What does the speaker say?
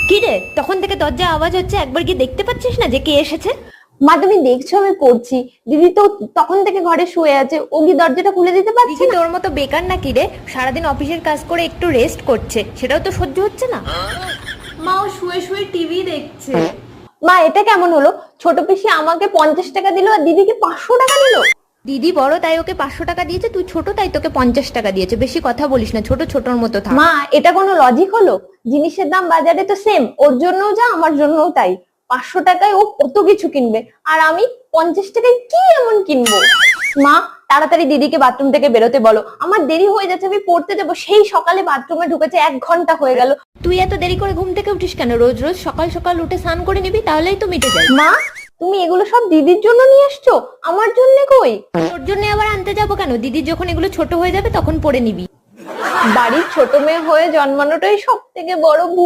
কি রে, তখন থেকে দরজা আওয়াজ হচ্ছে, একবার গিয়ে দেখতে পাচ্ছিস না যে কে এসেছে? মা তুমি দেখছো আমি পড়ছি, দিদি তো তখন থেকে ঘরে শুয়ে আছে, ও কি দরজাটা খুলে দিতে পারছে দিদি না? তোর মতো বেকার নাকি রে? সারাদিন অফিসের কাজ করে একটু রেস্ট করছে, সেটাও তো সহ্য হচ্ছে না। মা ও শুয়ে শুয়ে টিভি দেখছে। মা এটা কেমন হলো? ছোট পিসি আমাকে 50 টাকা দিল আর দিদিকে 500 টাকা দিল। দিদি বড় তাই ওকে 500 টাকা দিয়েছে, তুই ছোট তাই তোকে 50 টাকা দিয়েছে। বেশি কথা বলিস না, ছোট ছোটর মতো থাক। মা এটা কোনো লজিক হলো? জিনিসের দাম বাজারে তো সেম, ওর জন্যও যা আমার জন্যও তাই। 500 টাকায় ও কত কিছু কিনবে আর আমি 50 টাকায় কি এমন কিনবো? মা তাড়াতাড়ি দিদিকে বাথরুম থেকে বেরোতে বলো, আমার দেরি হয়ে যাচ্ছে, আমি পড়তে যাবো। সেই সকালে বাথরুমে ঢুকেছে, 1 ঘন্টা হয়ে গেল। তুই এত দেরি করে ঘুম থেকে উঠিস কেন? রোজ রোজ সকাল সকাল উঠে স্নান করে নিবি, তাহলেই তো মিটে যায়। মা তুমি এগুলো সব দিদির জন্য নিয়ে এসছো, আমার জন্য কই? তোর জন্য আবার আনতে যাবো কেন? দিদির যখন এগুলো ছোট হয়ে যাবে তখন পরে নিবি। বাড়ির ছোট মেয়ে হয়ে জন্মানোটাই সব থেকে বড় ভুল।